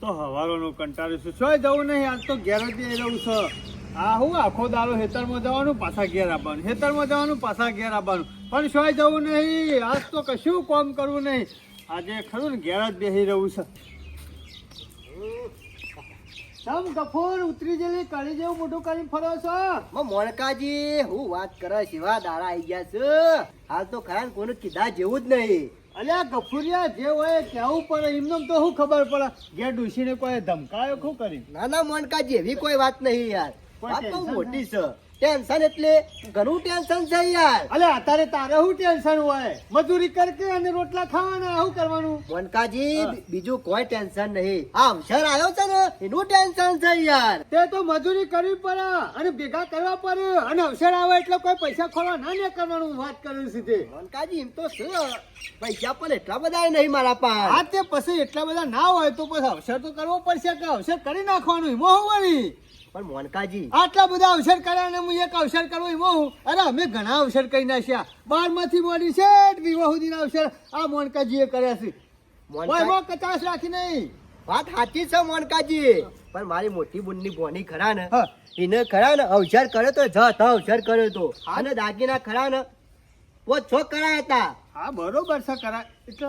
તો હવારોનું કંટાળ્યું છું શું જવું નહીં આજ તો ઘેર જ રહું છે આ હું આખો દાડો ખેતરમાં જવાનું પાછા ઘેર આવવાનું ખેતરમાં જવાનું પાછા ઘેર આવવાનું પણ શું જવું નહીં આજ તો કશું કામ કરવું નહીં આજે ખરું ને ઘેર જ બેસી રહું છે તમ ગફુર ઉતરી જેલી કરી જેવું મોટું કરી ફરો છો મોણકાજી હું વાત કરે શિવા દાડા આવી ગયા છે હાલ તો ખરા ને કોઈને કીધા જેવું જ નહીં. અલ્યા ગફુરિયા જે હોય કેવું પડે એમને તો શું ખબર પડે ઘેર ડૂસીને કોઈ ધમકાયો શું કરી ના ના મોણકાજી એવી કોઈ વાત નહીં યાર. કોઈ વાત તો ટેન્શન મોટી છે. ટેન્શન એટલે ઘણું ટેન્શન છે યાર. અલ્યા અત્યારે તારે શું ટેન્શન હોય મજૂરી કરકે અને રોટલા ખાવાના શું કરવાનું મોણકાજી હા. બીજું કોઈ ટેન્શન નહીં. આ અવસર આવ્યો છે ને એનું ટેન્શન છે યાર. તે તો મજૂરી કરવી પડે અને ભેગા કરવા પડે અને અવસર આવે એટલે કોઈ પૈસા ખોલવા ના ને કરવાનું વાત કરું સીધે મોણકાજી એમ તો છે પૈસા પણ એટલા બધા નહીં મારા પાસે. આ તે પછી એટલા બધા ના હોય તો પછી અવસર તો કરવો પડશે કે અવસર કરી નાખવાનું એમાં હું વળી પણ મોણકાજી આટલા બધા અવસર કર્યા ને હું એક અવસર કરવો એમાં હું અરે અમે ઘણા અવસર કરી નાખ્યા 12માંથી મોડી છે વિવાહ સુધીના અવસર આ મોનકાજીએ કર્યા છે એમાં કચાશ રાખી નહીં વાત સાચી છે મોણકાજી પણ મારી મોટી બુનની બોની ખરા ને હા. એને ખરા ને અવસર કર્યો તો જત અવસર કર્યો તો અને દાગીના ખરા ને પોત છોક કરાયા હતા. હા બરોબર છે કરા એટલે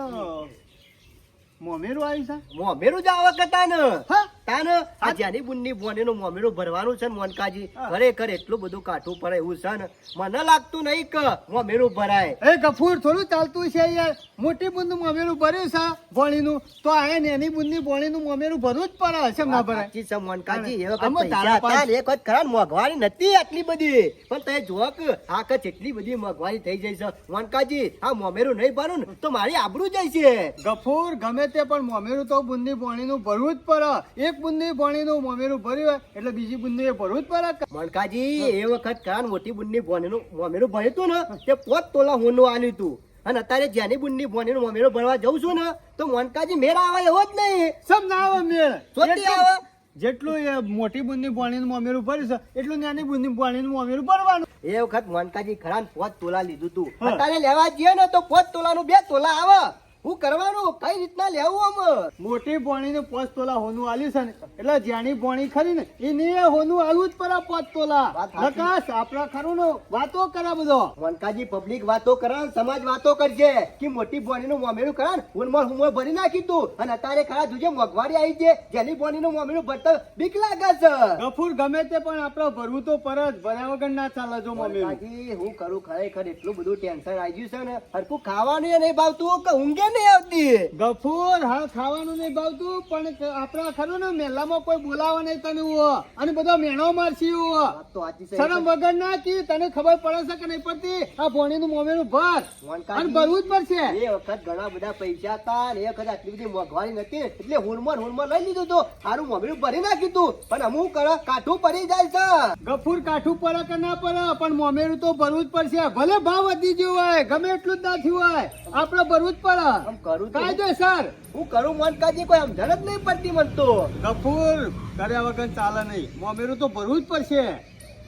મોમેરું આવ્યું છે મોમેરું જ આવક હતા ને હા તાને આ જ્યાંની બુનની બોનીનું મોમેરું ભરવાનું છે ને મોનકાજી હા. ખરેખર એટલું બધું કાઠું પડે એવું છે ને મને લાગતું નહીં કે મોમેરું ભરાય. એ ગફૂર થોડું ચાલતું છે યાર મોટી બુનનું મોમેરું ભર્યું છે ભોળીનું તો આ નેની બુનની ભોળીનું મોમેરું ભરવું જ પડે હશે ના ભરાય સાચી છે મોનકાજી એ વખત આમાં પૈસા તારા હતા ને, એ વખત ખરા ને મોંઘવારી નથી આટલી બધી પણ તમે જુઓ કે આ કચ્છ એટલી બધી મોંઘવારી થઈ જાય છે મોનકાજી આ મોમેરું નહીં ભરું ને તો મારી આબરૂ જાય છે. ગફૂર ગમે તે પણ મોમેરું તો બુનની ભોળીનું ભરવું જ પડે એક બુનની ભોળીનું મોમેરું ભર્યું હોય એટલે બીજી બુનની એ ભરવું જ પડે મોનકાજી એ વખત ખરા ને મોટી બુનની બોનીનું મોમેરું ભર્યું હતું ને તે 5 તોલા હોનું આલ્યું હતું અને અત્યારે જ્યાંની બુનની બોનીનું મોમેરું ભરવા જઉં છું ને તો મોનકાજી મેળ આવે એવો જ નહીં. સબ ના આવે મેળ સોટી આવે. જેટલું એ મોટી બુનની ભોળીનું મોમેરું ભર્યું છે એટલું નાની બુનની ભોળીનું મોમેરું ભરવાનું એ વખત મોનકાજી ખરા ને 5 તોલા લીધું હતું હા. અત્યારે લેવા જઈએ ને તો 5 તોલાનું 2 તોલા આવે. હું કરવાનું કઈ રીતના લેવું આમ? મોટી ભોણીને 5 તોલા હોનું આલ્યું છે ને એટલે જ્યાંની ભોણી ખરી ને એની એ હોનું આલવું જ પડે 5 તોલા વાત સાચી. નકાશ આપણા ખરું ને વાતો કરે બધો મોનકાજી પબ્લિક વાતો કરે ને સમાજ વાતો કરશે કે મોટી બોનીનું મોમેરું કરે ને ઉનમર હુમર ભરી નાખી તું અને અત્યારે ખરા જોજે મોંઘવારી આવી છે જેની બોનીનું મોમેરું ભરતા બીક લાગે છે. ગફૂર ગમે તે પણ આપણે ભરવું તો પર જ ભર્યા વગર ના ચાલે જો મમ્મી મોનકાજી હું કરું ખરેખર એટલું બધું ટેન્શન આવી ગયું છે ને હરખું ખાવાનું ય નહીં ભાવતું કે ઊંઘે નહીં આવતી. ગફૂર હા ખાવાનું નહીં ભાવતું પણ આપણા ખરું ને મેલામાં કોઈ બોલાવે નહીં તને હો અને બધો મેણો મારસી હો વાત તો સાચી છે. શરમ વગર ના કી તને ખબર પડે છે કે નહીં પડતી આ ભોણીનું મોમેરું ભર અને મોનકાજી, ભરવું જ પડશે એ વખત ઘણા બધા પૈસા હતા ને એ વખત આટલી બધી મોંઘવારી નથી એટલે હુનમર લઈ લીધું તો સારું મોમેરું ભરી નાખ્યું તું પણ અમુક કરે કાઠું પડી જાય છે. ગફૂર કાઠું પડે કે ના પડે પણ મોમેરું તો ભરવું જ પડશે ભલે ભાવ વધી ગયો હોય ગમે એટલું જ ના થયું હોય આપણે ભરવું જ પડે આમ કરું તો કાયદેસર હું કરું મોનકાજી કોઈ સમજણ જ નહીં પડતી મને તો. ગફૂર કર્યા વગર ચાલે નહીં મોમેરું તો ભરવું જ પડશે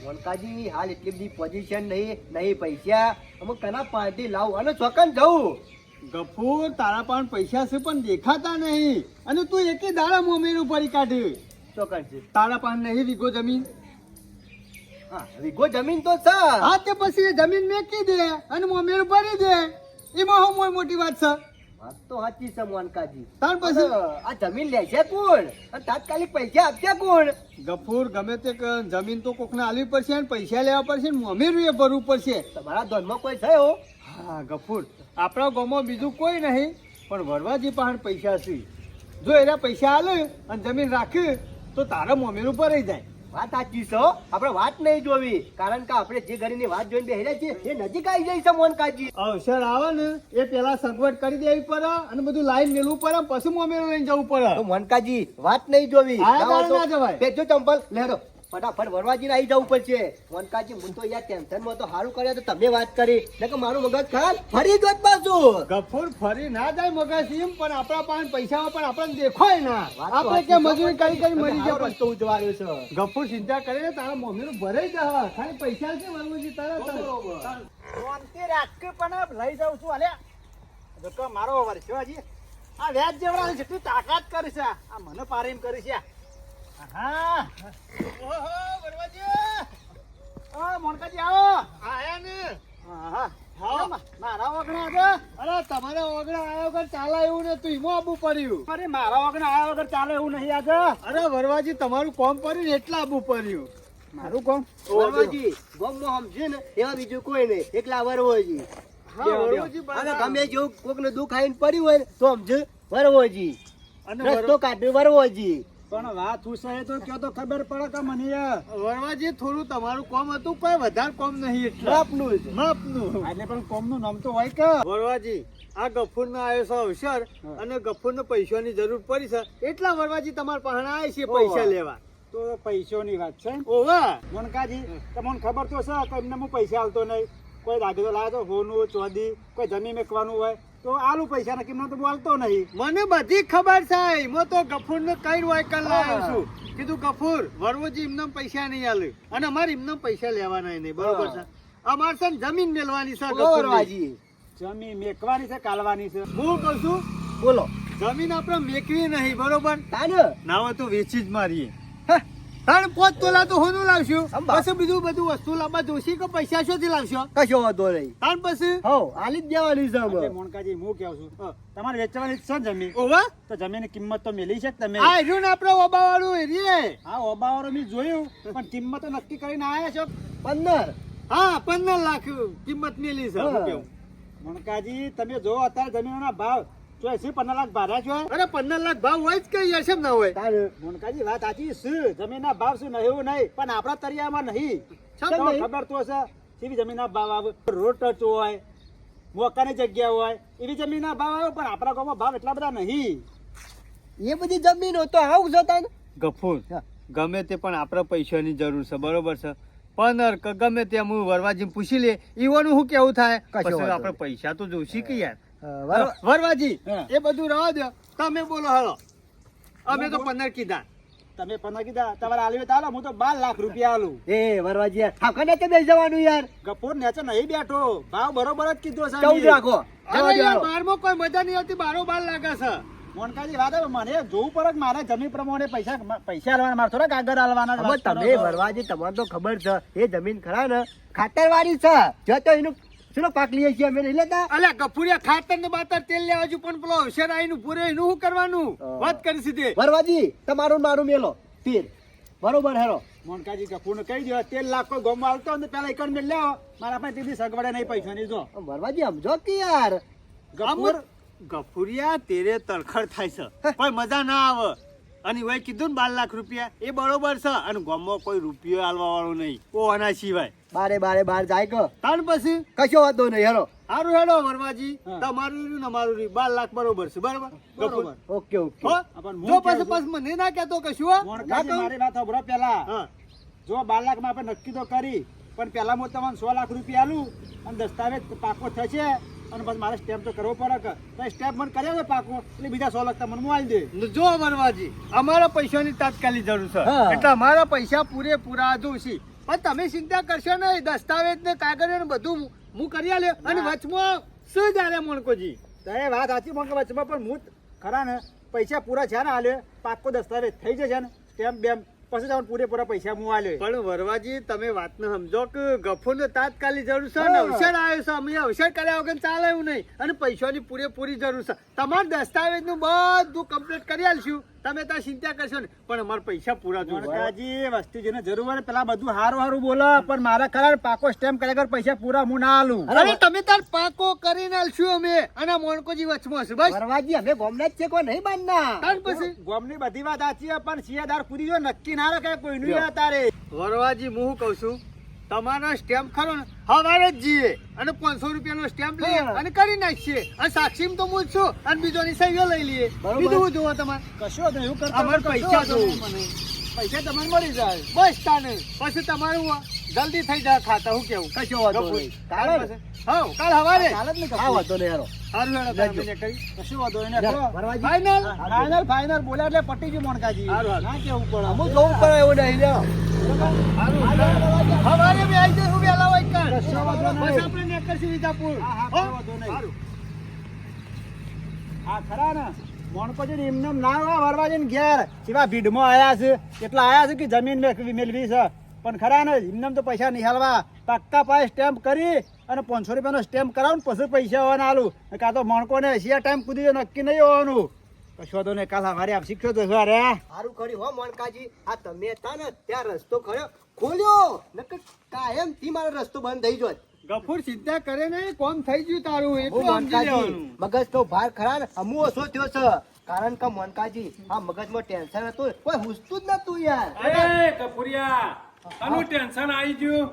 મોનકાજી હાલ એટલી બધી પોઝિશન નહીં પૈસા અમુક કના પાર્ટી લાવું અને ચોકન જવું. ગફૂર તારા પાસે પૈસા છે પણ દેખાતા નહીં અને તું એકે દાડા મોમેરું ભરી કાઢી ચોકન છે. તારા પાસે નહીં વીઘો જમીન હા વીઘો જમીન તો છે. હા તે પછી એ જમીન મેકી દે અને મોમેરું ભરી દે એમાં હું મોટી વાત છે વાત તો સાચી છે મોનકાજી. તાર પછી આ જમીન લેશે કોણ અને તાત્કાલિક પૈસા આપશે કોણ? ગફૂર ગમે તે જમીન તો કોકને આલવી પડશે અને પૈસા લેવા પડશે ને મોમેરું એ ભરવું પડશે તમારા ધનમાં કોઈ થયો? હા ગફૂર આપણા ગામમાં બીજું કોઈ નહીં પણ વરવાજી પાસે પૈસા છે જો એના પૈસા આલે અને જમીન રાખે તો તારા મોમેરું ભરાઈ જાય વાત સાચી છે હો. આપણે વાત નહીં જોવી કારણ કે આપણે જે ઘરની વાત જોઈને બેહ્યા છીએ એ નજીક આવી જાય છે મોનકાજી. અવસર આવે ને એ પેલા સગવડ કરી દેવી પડે અને બધું લાઈન મેળવું પડે પછી મોમેરું લઈને જવું પડે તો મોનકાજી વાત નહીં જોવી. આ જાઓ દાડે તો ના જવાય. ભેજો ચંપલ લેડો ફટાફટ વરવાજી આવી જવું પડશે. મોનકાજી હું તો યાર ટેન્શનમાં તો સારું કર્યા તો તમે વાત કરી નકર મારું મગજ ખાલ ફરી ગયો પાછું. ગફૂર ફરી ના જાય મગજ એમ પણ આપણા પાસે પૈસા હોય પણ આપણને દેખાય ના વાત તો આપણે કે મજૂરી કરી કરી મરી હારો જાય રસ્તો ઉજવાડ્યો છે. ગફૂર ચિંતા કરે ને તારા મોમેરું ભરાઈ જાય ખાલી પૈસા છે વરવાજી તારા શાંતિ રાખ પણ લઈ જાઉં છું અલ્યા મારો વર્ષો હજી આ વ્યાજ જેવડા જેટલી તાકાત કરી છે આ મને પારે એમ કરી છે હા ઓહો વરવાજી ઓ મોનકાજી આવો આયા ને હા હા. મારા વગણા છે અરે તમારા ઓગણા આયા વગર ચાલે એવું નતું એમાં આબુ પડ્યું. અરે મારા વગણા આયા વગર ચાલે એવું નહીં આજે અરે વરવાજી તમારું કોમ પડ્યું ને એટલા આબુ પડ્યું. મારું કોમ વરવાજી ગોમમાં સમજે ને એવા બીજું કોઈ નહીં એકલા વરવોજી હા બેહો, વરવાજી અને બરાબર. ગમે જેવું કોકને દુઃખ આવીને પડ્યું હોય ને તો સમજે વરવોજી અને રસ્તો કાઢ્યો વરવોજી પણ વાત હું છે તો કયો તો ખબર પડે કે મને વરવાજી થોડું તમારું કોમ હતું કોઈ વધારે કોમ નહીં એટલે બાપનું જ. માપનું. એટલે પણ કોમનું નામ તો હોય કે વરવાજી આ ગફુર નો આવ્યો છે અવસર અને ગફુર ને પૈસાની જરૂર પડી છે એટલા વરવાજી તમારા પાસે આવ્યા છે પૈસા ઓવા. લેવા. તો પૈસોની વાત છે ઓવા મોનકાજી તમને ખબર તો છે કે એમને હું પૈસા આલતો નહીં કોઈ દાગીનો લાવ્યો તો હોનું ચોદી કોઈ જમીન મેકવાનું હોય તો આલુ પૈસા ને કિંમત હું આલતો નહીં મને બધી ખબર છે એમાં તો ગફુર ને કઈ વાયકલ લાવ્યો છું કીધું ગફુર વરવોજી એમને પૈસા નહીં આલે અને અમારે એમને પૈસા લેવાના નહીં બરોબર છે અમારે છે ને જમીન મેળવાની છે ઓ ગફુરની. વરવાજી જમીન મેકવાની છે કાલવાની છે હું કહું છું બોલો જમીન આપણે મેકવી નહીં બરોબર તાને ના હોય તો વેચી જ મારીએ તાણ 5 તોલા તો હોનું લાવશું અંબા. પછી બીજું બધું વસ્તુ લાવવા જોશી કે પૈસા શોધી લાવશો કશો વાંધો નહીં તાણ પછી હો આલી જ દેવાની છે એટલે અમે. મોનકાજી હું કહું છું તમારે વેચવાની જ છે ને જમીન ઓવા તો જમીનની કિંમત તો મેલી છે કે તમે આ રહ્યું ને આપણે ઓબા વાળું એરીએ હા ઓબાવાળો મેં જોયું પણ કિંમત તો નક્કી કરીને આવ્યા છો 15 હા 15 લાખ કિંમત મેલી છે હું કેવું. મોનકાજી તમે જો અત્યારે જમીનોના ભાવ ચોઈસી 15 લાખ ભાર્યા છો અરે 15 લાખ ભાવ હોય જ કઈ હશે ના હોય તાને મોનકાજી વાત સાચી છે જમીનના ભાવ શું નહીં એવું નહીં પણ આપણા તરિયામાં નહીં શા તમને નહીં? ખબર તો છે એવી જમીનના ભાવ આવે રોડ ટચ હોય મોકાની જગ્યા હોય એવી જમીનના ભાવ આવે પણ આપણા ગામમાં ભાવ એટલા બધા નહીં એ બધી જમીનો તો આવું છે તાને ગફુર હા. ગમે તે પણ આપણે પૈસાની જરૂર છે બરોબર છે પણ ગમે તે હું વરવાજી પૂછી લે ઈવાનું શું કેવું થાય કશો પછી વાંધો આપણે નહીં. પૈસા તો જોશી કે યાર વર- વરવાજી હા. એ બધું રહેવા દો તમે બોલો હાલો અમે તો 15 કીધા તમે 15 કીધા તમારે આલવી તો આલો હું તો 12 લાખ રૂપિયા આલું એ વરવાજી યાર ઠાકરને તે બેસી જવાનું યાર ગફુર નેચે નહીં બેઠો ભાવ બરોબર જ કીધો છે 14 રાખો અરે યાર બારમાં કોઈ મજા નહીં આવતી 12 લાગે છે મોનકાજી વાત આવે મને જોવું પડે કે મારે જમીન પ્રમાણે પૈસા આલવાના મારે થોડા કાગળ આલવાના હવે વાત કરો તમે છો. વરવાજી તમને તો ખબર છે એ જમીન ખરા ને ખાતરવાળી છે જો તો એનું શું પાક લઈએ છીએ અમે નહીં લેતા અલ્યા ગફુરિયા ખાતર ને બાતર તેલ લેવા જુ પણ પેલો અવસર આવીને પૂરે એનું શું કરવાનું વાત કરી સીધે વરવાજી તમારું ને મારું મેલો તીર બરોબર હેરો મોનકાજી ગફુરને કહી દો 13 લાખ કોઈ ગોમાં આલતો હોય ને પેલા એકણ મેં લેવો મારા પાસે દીધી સગવડે નહીં પૈસાની જો વરવાજી સમજો કે યાર ગફુર ગફુરિયા તેરે તરખડ થાય છે કોઈ મજા ના આવે અને એ કીધું ને 12 લાખ રૂપિયા એ બરોબર છે અને ગામમાં કોઈ રૂપિયો આલવા વાળો નહીં ઓ આના સિવાય બારે જાય કે તાણ પછી કશો વાંધો નહીં હેરો સારું હેડો વરવાજી હા. તમારું રહ્યું ને અમારું રહ્યું 12 લાખ બરોબર છે બરોબર બરોબર. ગફુર. ઓકે ઓકે હો? પણ હું જો કહું પછી છું- મને ના કહેતો કશું હો? મોનકાજી ના કહું? મારી વાત સાંભળો પેલા હા. જો 12 લાખમાં આપણે નક્કી તો કરી પણ પેલા હું તમને 100 લાખ રૂપિયા આલું અને દસ્તાવેજ પાકો થશે અને પછી મારે સ્ટેમ્પ તો કરવો પડે કે તો સ્ટેમ્પ મને કર્યા હોય પાકો એટલે બીજા 100 લાખ તમને હું આલી દે જો વરવાજી અમારા પૈસાની તાત્કાલિક જરૂર છે હા. એટલે અમારા પૈસા પૂરેપૂરા જોઈશે પણ તમે ચિંતા કરશો નહીં દસ્તાવેજ ને કાગળિયો ને બધું હું કરી આલે અને હા. વચમાં શું જારે મોણકોજી તો એ વાત સાચી મોંઘ વચમાં પણ હું ખરા ને પૈસા પૂરા છે ને આલે પાકો દસ્તાવેજ થઈ જશે ને સ્ટેમ્પ બેમ પછી તમને પૂરેપૂરા પૈસા હું આલ્યો પણ વરવાજી તમે વાતને સમજો કે ગફુરને તાત્કાલિક જરૂર છે ને હા. અવસર આવ્યો છે અમે અવસર કર્યા વગર ચાલે એવું નહીં અને પૈસાની પૂરેપૂરી જરૂર છે તમારા દસ્તાવેજનું બધું કમ્પ્લીટ કરી આલશું તમે ત્યાં ચિંતા કરશો ને પણ અમારા પૈસા પૂરા જોઈએ મોનકાજી વસ્તી જેને જરૂર હોય ને પેલા બધું હારું હારું બોલો પણ મારા ખરા પાકો સ્ટેમ્પ કર્યા વગર પૈસા પૂરા હું ના આલું અરે તમે તાર પાકો કરીને આલશું અમે અને મોણકોજી વચમાં છે બસ વરવાજી અમે ગોમના જ છે કોઈ નહીં બાંધના તાર પછી ગોમની બધી વાત સાચી છે પણ સિયાદાર પૂરી જો નક્કી ના રખાય કોઈનું તારે વરવાજી હું શું કહું છું તમારો સ્ટેમ્પ ખરો ને હવારે જ જઈએ અને 500 રૂપિયાનો સ્ટેમ્પ લઈએ હા. અને કરી નાખીએ અને સાક્ષીમ તો હું જ છું અને બીજોની સહીઓ લઈ લઈએ બરોબર. બીજું શું જોવો તમારે કશો તો એવું કરતા અમારે કશો પૈસા વાંધો નહીં જોવું. મને. પૈસા તમને મળી જાય બસ તાને પછી તમારું જલ્દી થઈ જાય ખાતા હું કેવું કશો વાંધો ગફુર. નહીં. કાલ કાલે? પછી? હા કાલ હવારે ચાલે જ ને હા વાંધો નહીં હેરો સારું હેડો લેજો. તમે કરી કશું વાંધો નહીં જા, ને. વરવાજી. ફાઇનલ ફાઇનલ ફાઇનલ બોલ્યા એટલે પટી ગયું મોનકાજી હારું, હારું. ના કેવું પડે અમુક જોવું પડે એવું નહીં લ્યો હવારે મેં આવી જઈશું વહેલા હોય કાલ. કશો વાંધો નહીં. પછી આપણે નેકરસી વિજાપુર. હા, હા, હો? કશો વાંધો નહીં. સારું. આ ખરા ને મોણકો છે ને એમને એમ ના આવે વરવા જઈને ઘેર કેવા ભીડમાં આયા છે એટલા આયા છે કે જમીન મેળવી છે પણ ખરા ને એમને એમ તો પૈસા નહીં હાલવા પક્કા પાસે સ્ટેમ્પ કરી અને 500 રૂપિયાનો સ્ટેમ્પ કરાવું ને પછી પૈસા આવવાના આલું કાં તો મોણકોને એશિયા ટાઈમ કૂદી નક્કી નહીં હોવાનું કશો તો ને કાલ અમારે આપ શીખ્યો તો અરે સારું કર્યું હો મોનકાજી, આ તમે હતા ને ત્યાં રસ્તો ખોલ્યો નકર કાયમ થી મારો રસ્તો બંધ થઈ જોત. ગફુર ચિંતા કરે નહીં, કોમ થઈ ગયું તારું ઓ એટલું સમજી મોનકાજી, લેવાનું. મગજ તો ભાર ખરા ને અમુ ઓછો થયો છે કારણ કે મોનકાજી આ મગજમાં ટેન્શન હતું કોઈ હુસતું જ નતું યાર. અરે કપૂરિયા આનું ટેન્શન આવી ગયું.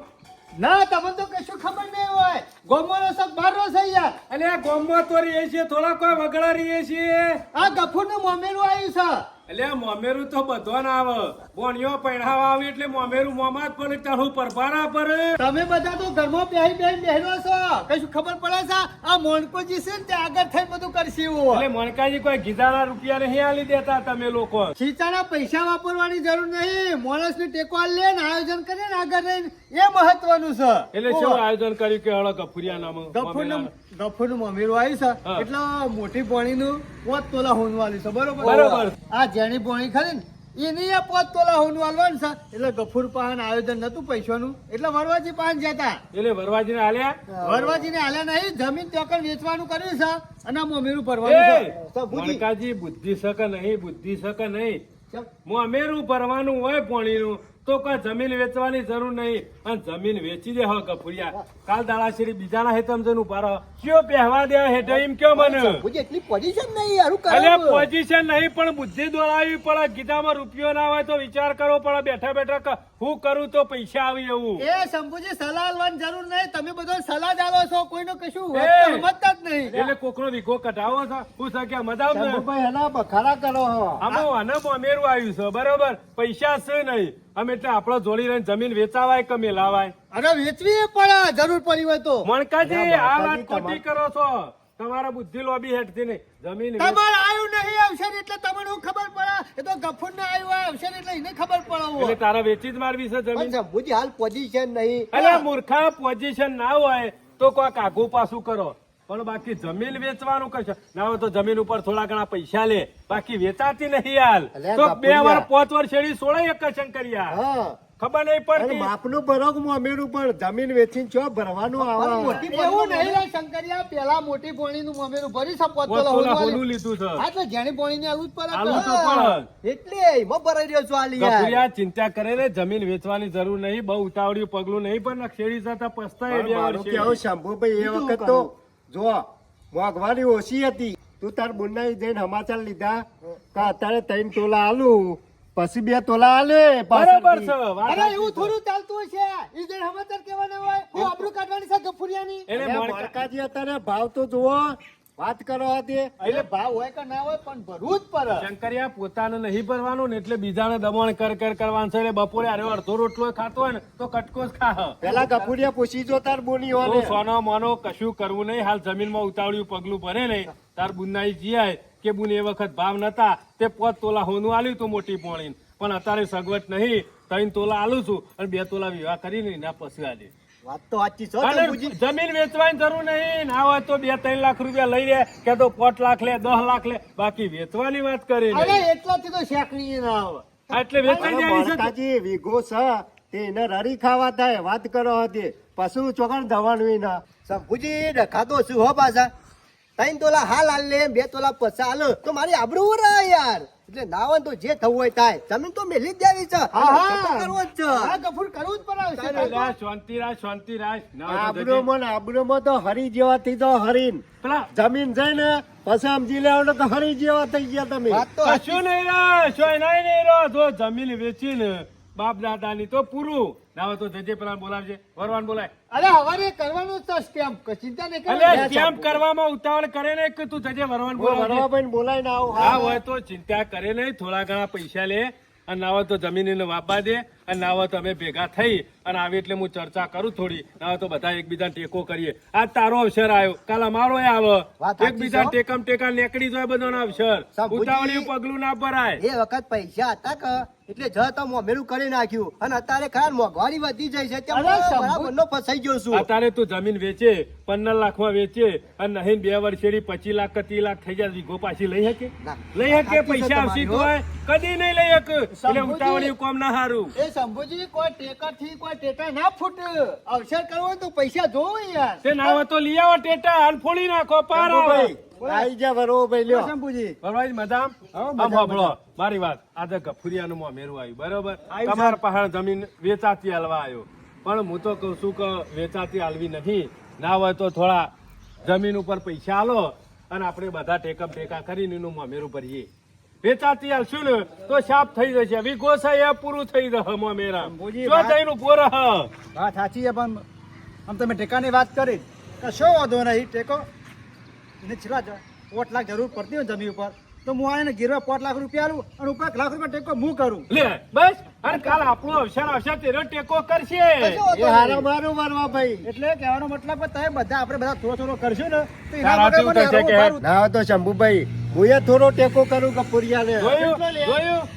ના તમને તો કશું ખબર નહીં હોય, ગોમોનો સબ બારો છે યાર. અને આ ગોમમાં તો રહીએ છીએ, થોડા કોઈ વગડા રહીએ છીએ. આ ગફુરનું મોમેરું આવ્યું છે. એટલે આ મોમેરું તો બધો ના આવે, બોણીઓ પહેરાવા આવે એટલે મોમેરું મોમાં જ પડે, તારું પરભારા પર. તમે બધા તો ઘરમાં બેહરો છો, કશું ખબર પડે છે? આ મોનકોજી છે ને તે આગળ થઈ બધું કરશે એવું. એટલે મણકાજી કોઈ ગીધાના રૂપિયા નહીં આલી દેતા તમે લોકો. ખીચાના પૈસા વાપરવાની જરૂર નહીં, માણસને ટેકો લે ને આયોજન કરે ને આગળ રહીને એ મહત્વનું છે. એટલે શું આયોજન કર્યું કે હળો કપૂરિયા નામ ગફુરનું મમેરું આવ્યું છે હા. એટલે મોટી પોણીનું 5 તોલા હોનું વાલ્યું છે, બરોબર? બરોબર. આ જેની પોણી ખરી ને એની આ 5 તોલા હોનું વાલવાનું છે એટલે ગફુર પાન આયોજન નતું પૈસાનું એટલે વરવાજી પાન જતા એટલે વરવાજીને આલ્યા. વરવાજીને હાલ્યા નહીં, જમીન ત્યોકન વેચવાનું કર્યું છે અને આ મમેરું ભરવાનું છે. એ, તો બુદ્ધિ. મણકાજી બુદ્ધિ શકે નહીં, બુદ્ધિ શકે નહીં. ચમ. મોમેરું ભરવાનું હોય પોણીનું તો કોઈ જમીન વેચવાની જરૂર નહીં, અને જમીન વેચી દે હવે કપૂરિયા. કાલ દાડાશેરી બીજાના હેતમ જઈને ઉભા રહો, કયો પહેવા દે હેઠે એમ કયો મને. મુજે એટલી પોઝિશન નહીં યાર, હું એટલે કરું? પોઝિશન નહીં પણ બુદ્ધિ દોડાવી પડે. ગીતામાં રૂપિયો ના હોય તો વિચાર કરવો પડે. બેઠા બેઠા હું કરું તો પૈસા આવી એવું. એ શંભુજી સલાહ આલવાની જરૂર નહીં, તમે બધો સલાહ જ આલો છો, કોઈનો કશું એ. સમજતા જ નહીં. એટલે કોકનો વિકો કઢાવો છે, હું શક્યા મદામ ને શંભુભાઈ હેલા બખાડા કરો હો. આમાં આને મોમેરું આવ્યું છે, બરોબર? પૈસા છે નહીં અમે એટલે આપડે જોડી રહીને જમીન વેચાવાય કે મેલાવાય. અરે વેચવી એ પડે જરૂર પડી હોય તો. મણકાજી આ વાત મણકાજી, ખોટી કરો છો. તમારા બુદ્ધિ લોબી હેઠથી નહીં, જમીન તમારે આવ્યું નહીં અવસર એટલે તમને શું ખબર પડે? એ તો ગફુર ને આવ્યું હોય અવસર એટલે એને ખબર એટલે પડે. તારા વેચી જ મારવી છે પણ જમીન. શંભુજી હાલ પોઝિશન નહીં. અરે મૂર્ખા, પોઝિશન ના હોય તો કોઈક આગુ પાછું કરો, પણ બાકી જમીન વેચવાનું કરશો ના હોય તો જમીન ઉપર થોડા ઘણા પૈસા લે, બાકી વેચાતી નહીં યાર. અલ્યા તો 2 બાપુરિયા. વાર 5 વાર શેરી સોળે એક શંકર યાર. હા. ખબર નહીં પડતી. માપનું ભરો કે મોમેરું પણ જમીન વેચીને ચો ભરવાનું પણ આવે. મોટી એવું નહીં રે શંકરિયા, પેલા મોટી પોણીનું મમેરું ભરી છે, 5 તોલા પોતોલા હોનું હોનું વાલ્યું. લીધું છે. હા તો જેની પોણીની આલુ જ પડે. આલુ તો હા. પણ એટલે એમાં ભરાઈ રહ્યો છું હાલ યાર. કપૂરિયા ચિંતા કરે ને, જમીન વેચવાની જરૂર નહીં, બહુ ઉતાવળિયું પગલું નહીં, પણ શેરી જતા પસ્તાય પણ 2 મારું વર્ષે. કેવું શંભુભાઈ, એ વખત તો જો મોંઘવારી ઓછી હતી. તું તાર બુનાઈ જઈને સમાચાર લીધા કે અત્યારે 3 તોલા આલું, પછી 2 તોલા આલે બરોબર છે પાછળથી. વાત અરે સાચી એવું છે. થોડું ચાલતું હોય છે? ઈ જે સમાચાર કહેવાના હોય, હું આબરૂ કાઢવાની છે ગફુરિયાની. એટલે એટલે મણકા- મણકાજી અત્યારે ભાવ તો જુઓ, વાત કરો હતી. એટલે ભાવ હોય કે ના હોય પણ ભરવું જ પડે. શંકરિયા પોતાને નહીં ભરવાનું ને એટલે બીજાને દબાણ કર કરવાનું છે. એટલે બપોરે અરે અડધો રોટલો ખાતો હોય ને તો કટકો જ ખા. પેલા ગફુરિયા પૂછી જો તાર બોની તો હોને. સોનો મોનો કશું કરવું નહીં. હાલ જમીનમાં ઉતાવળિયું પગલું ભરે નહીં. તાર બુનાઈ જીયાય કે બુન એ વખત ભાવ નતા તે 5 તોલા હોનું આલ્યું તું મોટી પોણી, પણ અત્યારે સગવડ નહીં, 3 તોલા આલું છું અને 2 તોલા વિવાહ કરીને એના પછી આલી. વાત તો સાચી છે અને શંભુજી. જમીન વેચવાની જરૂર નહીં. ના હોય તો 2-3 લાખ રૂપિયા લઈ લે કે તો 5 લાખ લે, 10 લાખ લે, બાકી વેચવાની વાત કરી અરે નહીં. એટલાથી તો શેકણી ના આવે. એટલે વેચાઈ અરે જાય છે. મણકાજી વીઘો છે તે એને રરી ખાવા થાય, વાત કરો હતી. પશુ ચોકણ ધવાનું ના. શંભુજી ડખાતો છું હો પાછા. 3 તોલા હાલ હાલ લે, 2 તોલા પછી હાલ તો મારી આબરૂ ઉડાય યાર. એટલે ના હોય તો જે થવું હોય થાય, જમીન તો મેલી જ દેવી છે. હા, ખર્ચો કરવો જ છે. હા ગફુર કરવું જ પડે એટલે છે. આ શાંતિ રાખ, શાંતિ રાખ. ના હોય તો જજે. આબરૂમાં ને આબરૂમાં તો હરી જેવા થઈ જાઓ, હરીન પેલા જમીન છે ને પછી સમજી લેવાનું કે હરી જેવા થઈ ગયા તમે. વાત તો સાચી. કશું નહીં રે, શોય નહીં રે. જો જમીન વેચીને બાપ દાદાની તો પૂરું. ના હોય તો જજે, પેલા બોલાવજે, વરવાન બોલાય. અરે હવારે કરવાનું જ છે સ્ટેમ્પ, ચિંતા નહીં એટલે કરવાની. કેમ કરવામાં ઉતાવળ કરે ને કે તું જજે, વરવાન બોલાવજે. વરવાભાઈને બોલાવીને આવો. હા હોય તો ચિંતા કરે નહીં, થોડા ઘણા પૈસા લે અને ના હોય તો જમીન એને વાપવા દે. અને ના હોય તો અમે ભેગા થઈ અને આવી એટલે હું ચર્ચા કરું થોડી ના હોય તો બધા એકબીજાને ટેકો કરીએ આજ તારો અવસર આવ્યો કાલ અમારો આવે વાત સાચી એકબીજા છે. ટેકમ ટેકા નીકળી જાય બધાનો અવસર સાંભળજી. ઉતાવળિયું પગલું ના ભરાય એ વખત પૈસા હતા કે એટલે જ તો મોમેરું કરી નાખ્યું અને અત્યારે ખરા મોંઘવારી વધી જાય છે ત્યાં અરે શંભુ. બરાબરનો ફસાઈ ગયો છું અત્યારે તું જમીન વેચે 15 લાખમાં વેચે અને નહીં 2 વર્ષેથી 25 લાખ કે 30 લાખ થઈ જાય વીઘો પાછી લઈ શકે ના. લઈ શકે સાચી છે પૈસા આવશી તમારી, તો કદી નહીં લઈ શકે એટલે શંભુજી. ઉતાવળિયું કોમ ના હારું એ શંભુજી કોઈ ટેકા થી કોઈ ટેકા ના ફૂટે અવસર કરવો હોય તો પૈસા જોવો યાર તે ના હોય તો લઈ આવો ટેટા અને ફોડી નાખો પાર આવે આઈ જા બરોબર લ્યો શંભુજી બરોબર મજામ આમ સાંભળો મારી વાત આજે ગફુરિયાનું મોમેરું આવ્યું બરોબર આવ્યું તમારા પાસે જમીન વેચાતી હાલવા આવ્યો પણ હું તો કહું છું કે વેચાતી હાલવી નથી ના હોય તો થોડા જમીન ઉપર પૈસા આલો અને આપણે બધા ટેકમ ટેકા કરીને એનું મોમેરું ભરીએ વેચાતી હાલશું ને તો સાફ થઈ જશે વીઘો છે એ પૂરું થઈ જશે મોમેરા શંભુજી, જો વાત- થઈને ઉભો રહ વાત સાચી છે પણ આમ તમે ટેકાની વાત કરી કશો વાંધો નહીં ટેકો એને છેલ્લા 5 લાખ જરૂર પડતી હોય જમીન ઉપર તો હું આને ગીરવા 5 લાખ રૂપિયા આલું અને ઉપર 1 લાખ રૂપિયા ટેકો હું કરું લે બસ અને કાલ આપણો અવસર આવશે તેનો ટેકો કરશે એ હારા મારું મારવા ભાઈ એટલે કહેવાનો મતલબ કે તમે બધા આપણે બધા થોડો થોડો કરશું ને તો એના તારાથી માટે મને ઉતરશે કે હરવું ફારું. ના હોય તો શંભુભાઈ હું એ થોડો ટેકો કરું કપૂરિયાને જોયું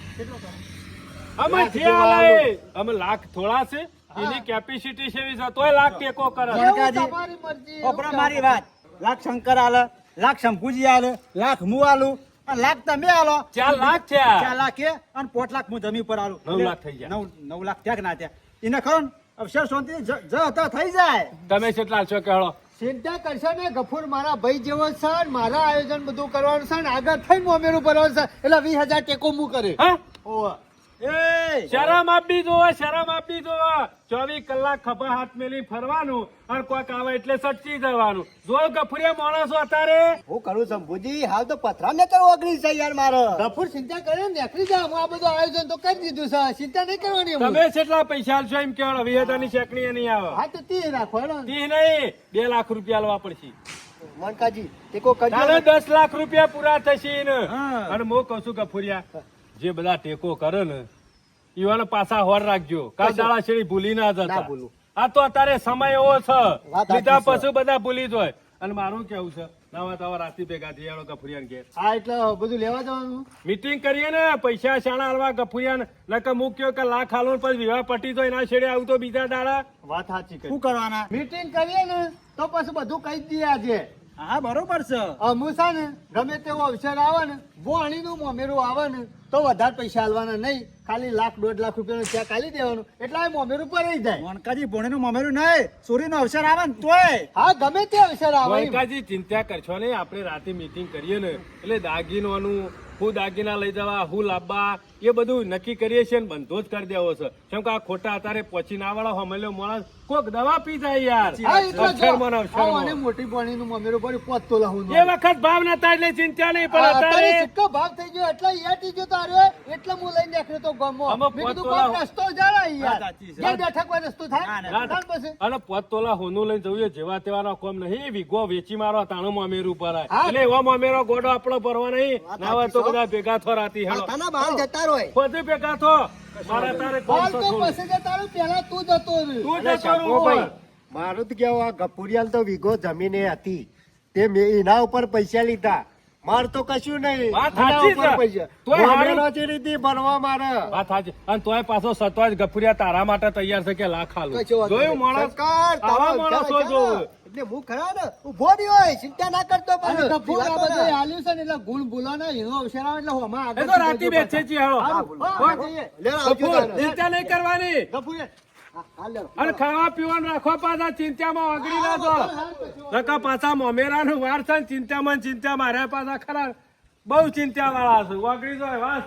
અમે થયા અમે લાખ થોડા છે એની કેપેસિટી છે વીસ તોય લાખ ટેકો કરે વણકાજી, તમારી મરજી ઓપરા મારી વાત લાખ શંકર આલે લાખ શંભુજી આલે લાખ હું આલું અને લાખ તમે આલો 4 લાખ થયા 4 લાખ એ અને 5 લાખ હું જમીન પર આલું 9 લાખ થઈ ગયા. 9 લાખ થયા કે ના થયા એને ખરો ને અવસર શાંતિ જ હતા થઈ જાય તમે કેટલા છો કહેલો ચિંતા કરશે ને ગફુર મારા ભાઈ જેવો છે ને મારા આયોજન બધું કરવાનું છે ને આગળ થઈને મોમેરું ભરવાનું છે એટલે 20,000 ટેકો હું કરે હા ઓવા એ શરમ આપી જોવા શરમ આપી જોવા 24 કલાક ખભા હાથ મેલી ફરવાનું અને કોઈક આવે એટલે સટકી જવાનું જો ગફુરિયા માણસો અત્યારે હું કરું શંભુજી હાલ તો પથરા ને કરો ઓગળી છે યાર મારે ગફુર ચિંતા કરે ને નીકળી જા હું આ બધું આયોજન તો કરી દીધું છે ચિંતા નહીં કરવાની હું. તમે કેટલા પૈસા આલશો એમ કેવાળો 20,000 ની શેકણી નહીં આવે હા તો તે રાખો હેડો. તી નહીં 2 લાખ રૂપિયા આલવા પડશે મનકાજી ટેકો કરજો તારે 10 લાખ રૂપિયા પૂરા થશે ને હા. અને હું કહું છું ગફુરિયા જે બધા ટેકો કરે ને ઈવાને પાછા હોર રાખજો કાલ દાડા શેરી ભૂલી ના ના જતા ભૂલું. આ તો અત્યારે સમય એવો છે વાત સાચી લીધા છે. પછી બધા ભૂલી જાય અને મારું કેવું છે નવા તવા રાતી ભેગા થઈ આવો ગફુરિયાને ઘેર હા એટલે બધું લેવા જવાનું મીટિંગ કરીએ ને પૈસા શાણા હાલવા ગફુરિયાને નકર મૂક્યો કે લાખ હાલો પછી વિવાહ પટી તો એના છેડે આવું તો બીજા દાડા વાત સાચી કરી શું કરવાના મીટિંગ કરીએ ને તો પછી બધું કહી જ દઈએ આજે હા બરોબર છે અમુ છે ને ગમે તેવો અવસર આવે ને બોણીનું મોમેરું આવે ને તો વધારે પૈસા આલવાના નહીં ખાલી 1,00,000 1,50,000 રૂપિયાનું ચેક આલી દેવાનું એટલે આ મોમેરું પર રહી જાય વણકાજી ભોણીનું મામેરું નહીં ચોરીનો અવસર આવે ને તોય હા ગમે તે અવસર આવે એમ. વણકાજી ચિંતા કરશો નહીં આપણે રાતે મીટિંગ કરીએ ને એટલે દાગીનોનું હું દાગીના લઈ જવા હું લાવવા એ બધું નક્કી કરીએ છીએ ને બંધો જ કરી દેવો છે કેમ કે આ ખોટા અત્યારે પછી ના વાળો હમેલો માણસ કોક દવા પી જાય યાર હા એટલે જો, અક્ષરમાં ને અક્ષરમાં. આવો અને મોટી બોણીનું મોમેરું ભર્યું 5 તોલા હું એ વખત ભાવ નતા એટલે ચિંતા નહીં પણ અત્યારે અત્યારે સિક્કો ભાવ થઈ ગયો એટલે યાર થઈ ગયો તારે એટલે હું લઈને નીકળ્યો તો ગામમાં. આમાં મેં કીધું 5 તોલા કોઈ રસ્તો જાણે યાર વાત સાચી છે. જ્યાં બેઠક હોય રસ્તો થાય ના, ના. ચાલ પછી અને 5 તોલા હોનું લઈને જવું એ જેવા તેવાનો કોમ નહીં વીઘો વેચી મારો તાણું મામેરું પર હા. એટલે એવા મામેરો ગોડો આપણો ભરવા નહીં ના હોય તો બધા ભેગા થો રાતી હેલો માથાના બહાર જતા રહો બધું ભેગા થો મારે તારે કોમ હાલ તો તો થોડું. પછી તારું પહેલા તું જતો રહ્યો. તું અરે જતો રહો. શંભુભાઈ, મારું તો કેવું આ ગફુરિયાલ તો વીઘો જમીને હતી તે મેં એના ઉપર પૈસા લીધા માર તો કશું નહીં વાત એના સાચી ઉપર છે. પૈસા તોય હારું. મોમેરો જે રીતે ભરવા મારે વાત સાચી અને તોય પાછો સતવાજ ગફુરિયા તારા માટે તૈયાર છે કે લાખ હાલું કશો વાંધો જોયું નહીં. માણસ સરકાર, તારો આવા માણસો વિચાર જોવે. છે. એટલે હું ખરા ને ઉભો રહ્યો હોય ચિંતા ના કરતો અને પણ ગફુર આ પીવાતો બધું ના. હાલ્યું છે ને એટલે ગુણ ભૂલવાના એનો અવસર આવે એટલે હોમાં એ આગળ તો રાતી બેસે છે હેળો. હારું. હા, કોણ? હા, જઈએ. લે આવજો ગફુર, તારે. ચિંતા નહીં કરવાની ગફુર, હા, હાલ લે. અને ખાવા પીવાનું રાખો પાછા ચિંતામાં ઓગળી ના દો નકા પાછા મોમેરાનું વાર છે ને ચિંતામાં ને ચિંતા માર્યા પાછા ખરા બહુ ચિંતા વાળા છે ઓગળી જાય વાસ